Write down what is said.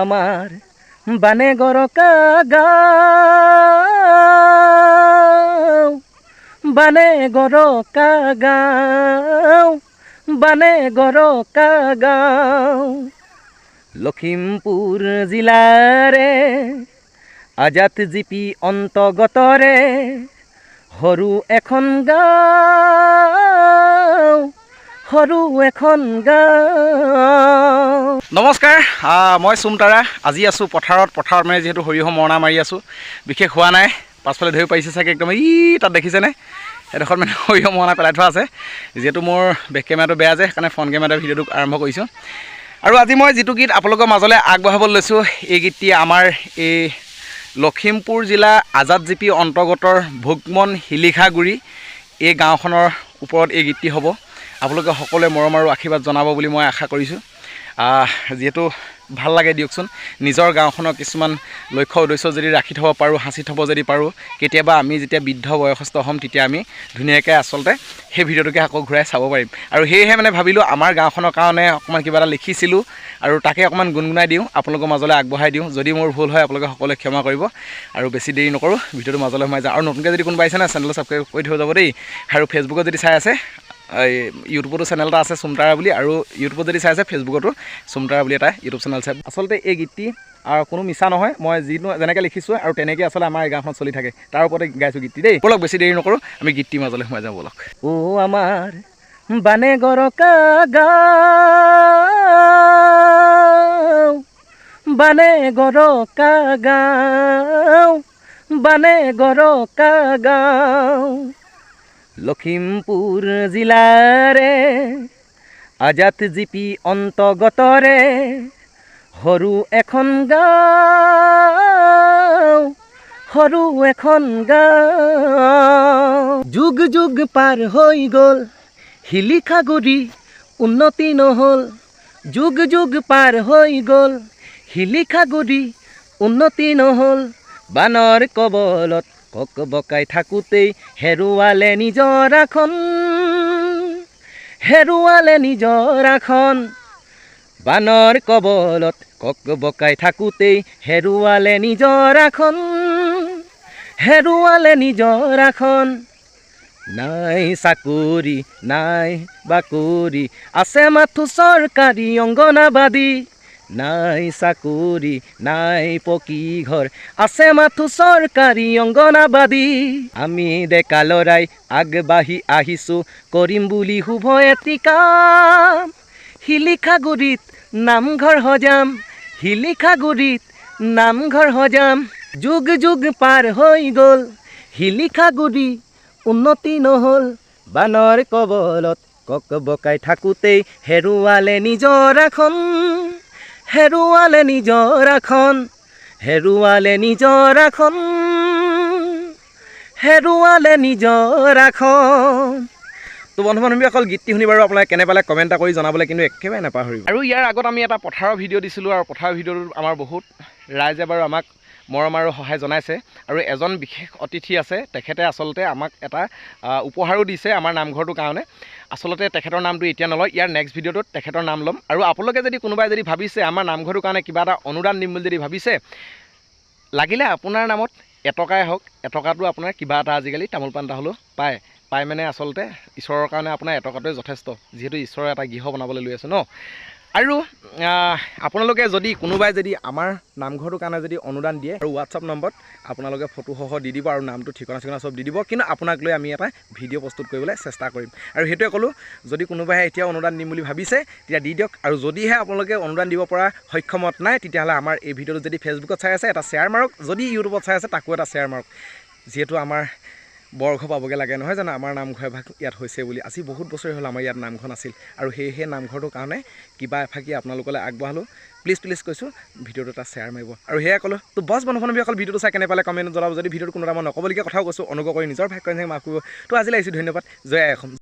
আমাৰ বানে গৰকা গাও বানে গৰকা গাও বানে গৰকা গাও লখিমপুৰ জিলাৰে আজাদ জিপি অন্তৰ্গতৰে সৰু এখন গাঁও সৰু এখন গাঁও। নমস্কাৰ, মই চুমতাৰা। আজি আছোঁ পথাৰত মানে যিহেতু সৰিয়হ মৰণা মাৰি আছোঁ, বিশেষ হোৱা নাই। পাছফালে ধৰিব পাৰিছে চাগে, একদম তাত দেখিছেনে এডোখৰত মানে সৰিয়হ মৰণা পেলাই থোৱা আছে। যিহেতু মোৰ বেক কেমেৰাটো বেয়া যে, সেইকাৰণে ফ্ৰণ্ট কেমেৰাৰ ভিডিঅ'টো আৰম্ভ কৰিছোঁ। আৰু আজি মই যিটো গীত আপোনালোকৰ মাজলৈ আগবঢ়াবলৈ লৈছোঁ, এই গীতটি আমাৰ এই লখিমপুৰ জিলা আজাদ জিপি অন্তৰ্গতৰ ভোগমন শিলিখাগুৰি এই গাঁওখনৰ ওপৰত এই গীতটি হ'ব। আপোনালোকে সকলোৱে মৰম আৰু আশীৰ্বাদ জনাব বুলি মই আশা কৰিছোঁ। যিহেতু ভাল লাগে দিয়কচোন, নিজৰ গাঁওখনৰ কিছুমান লক্ষ্য উদ্দেশ্য যদি ৰাখি থ'ব পাৰোঁ, সাঁচি থ'ব যদি পাৰোঁ, কেতিয়াবা আমি যেতিয়া বৃদ্ধ বয়সস্থ হ'ম তেতিয়া আমি ধুনীয়াকৈ আচলতে সেই ভিডিঅ'টোকে আকৌ ঘূৰাই চাব পাৰিম। আৰু সেয়েহে মানে ভাবিলোঁ আমাৰ গাঁওখনৰ কাৰণে অকণমান কিবা এটা লিখিছিলোঁ আৰু তাকে অকণমান গুণগুণাই দিওঁ, আপোনালোকৰ মাজলৈ আগবঢ়াই দিওঁ। যদি মোৰ ভুল হয় আপোনালোকে সকলোৱে ক্ষমা কৰিব। আৰু বেছি দেৰি নকৰোঁ, ভিডিঅ'টো মাজলৈ সোমাই যাওঁ। আৰু নতুনকৈ যদি কোনোবা আহিছে না, চেনেলটো ছাবস্ক্ৰাইব কৰি থৈ যাব দেই। আৰু ফেচবুকত যদি চাই আছে, ইউটিউবতো চেনেল এটা আছে চুমতাৰা বুলি, আৰু ইউটিউবত যদি চাই আছে ফেচবুকতো চুমতাৰা বুলি এটা ইউটিউব চেনেল আছে। আচলতে এই গীতটি আৰু কোনো মিছা নহয়, মই যেনেকৈ লিখিছোঁ আৰু তেনেকৈ আচলতে আমাৰ এই গাঁওখন চলি থাকে, তাৰ ওপৰতে গাইছোঁ গীতটি দেই। ব'লক বেছি দেৰি নকৰোঁ, আমি গীতটিৰ মাজলৈ সোমাই যাওঁ ব'লক। আমাৰ বানে গৰকা গাঁও বানে গৰকা গাঁও বানে গৰকা গাঁও লখিমপুৰ জিলাৰে আজাদ জিপি অন্তৰ্গতৰে সৰু এখন গাঁও সৰু এখন গাঁও। যুগ যুগ পাৰ হৈ গ'ল শিলিখাগুৰি উন্নতি নহ'ল, যুগ যুগ পাৰ হৈ গ'ল শিলিখাগুৰি উন্নতি নহ'ল। বানৰ কবলত কক বকাই থাকোঁতেই হেৰুৱালে নিজৰ আসন হেৰুৱালে নিজৰ আসন। বানৰ কবলত কক বকাই থাকোঁতেই হেৰুৱালে নিজৰ আসন হেৰুৱালে নিজৰ আসন। নাই চাকৰি নাই বাকৰি, আছে মাথো চৰকাৰী অংগনাবাদী। নাই চাকৰি নাই পকী ঘৰ, আছে মাথো চৰকাৰী অংগনাবাদী। আমি ডেকা ল'ৰাই আগবাঢ়ি আহিছোঁ, কৰিম বুলি শুভ এটি কাম। শিলিখাগুৰিত নামঘৰ সজাম, শিলিখাগুৰিত নামঘৰ সজাম। যুগ যুগ পাৰ হৈ গ'ল শিলিখাগুৰি উন্নতি নহ'ল। বানৰ কবলত কক বকাই থাকোঁতেই হেৰুৱালে নিজৰ আসন হেৰুৱালে নিজৰ আসন হেৰুৱালে নিজৰ আসন হেৰুৱালে নিজৰ আসন। তো বন্ধু বান্ধৱীসকল, গীতটি শুনি বাৰু আপোনালোকে কেনে পালে কমেণ্ট এটা কৰি জনাবলৈ কিন্তু একেবাৰে নাপাহৰিব। আৰু ইয়াৰ আগত আমি এটা পথাৰৰ ভিডিঅ' দিছিলোঁ, আৰু পথাৰৰ ভিডিঅ'টোত আমাৰ বহুত ৰাইজে বাৰু আমাক মৰম আৰু সহায় জনাইছে। আৰু এজন বিশেষ অতিথি আছে, তেখেতে আচলতে আমাক এটা উপহাৰো দিছে আমাৰ নামঘৰটোৰ কাৰণে। আচলতে তেখেতৰ নামটো এতিয়া নলয়, ইয়াৰ নেক্সট ভিডিঅ'টোত তেখেতৰ নাম ল'ম। আৰু আপোনালোকে যদি কোনোবাই যদি ভাবিছে আমাৰ নামঘৰটোৰ কাৰণে কিবা এটা অনুদান দিম বুলি যদি ভাবিছে, লাগিলে আপোনাৰ নামত এটকাই হওক, এটকাটো আপোনাৰ কিবা এটা আজিকালি তামোল পাণ এটা হ'লেও পায় মানে আচলতে ঈশ্বৰৰ কাৰণে আপোনাৰ এটকাটোৱে যথেষ্ট, যিহেতু ঈশ্বৰে এটা গৃহ বনাবলৈ লৈ আছে ন। আৰু আপোনালোকে যদি কোনোবাই যদি আমাৰ নামঘৰটোৰ কাৰণে যদি অনুদান দিয়ে, আৰু হোৱাটছআপ নম্বৰত আপোনালোকে ফটোসহ দি দিব আৰু নামটো ঠিকনা চব দি দিব, কিন্তু আপোনাক লৈ আমি এটা ভিডিঅ' প্ৰস্তুত কৰিবলৈ চেষ্টা কৰিম। আৰু সেইটোৱে ক'লোঁ, যদি কোনোবাই এতিয়া অনুদান দিম বুলি ভাবিছে তেতিয়া দি দিয়ক। আৰু যদিহে আপোনালোকে অনুদান দিব পৰা সক্ষমত নাই, তেতিয়াহ'লে আমাৰ এই ভিডিঅ'টো যদি ফেচবুকত চাই আছে এটা শ্বেয়াৰ মাৰক, যদি ইউটিউবত চাই আছে তাকো এটা শ্বেয়াৰ মাৰক। যিহেতু আমাৰ বৰঘৰ পাবগৈ লাগে নহয় জানো, আমাৰ নামঘৰ এভাগ ইয়াত হৈছে বুলি। আজি বহুত বছৰ হ'ল আমাৰ ইয়াত নামঘৰ নাছিল, আৰু সেয়েহে নামঘৰটোৰ কাৰণে কিবা এফাকি আপোনালোকলৈ আগবঢ়ালোঁ। প্লিজ কৈছোঁ, ভিডিঅ'টো এটা শ্বেয়াৰ মাৰিব। আৰু সেয়াই ক'লোঁ। তো বছ বন্ধু বান্ধৱীসকল, ভিডিঅ'টো চাই কেনে পালে কমেণ্ট জনাব। যদি ভিডিঅ'টো কোনো এটা মই নক'বলগীয়া কথাও কৈছোঁ, অনুগ্ৰহ কৰি নিজৰ ভাগ্য মাফ কৰিব। তো আজিলৈ আহিছোঁ, ধন্যবাদ। জয় আই অসম।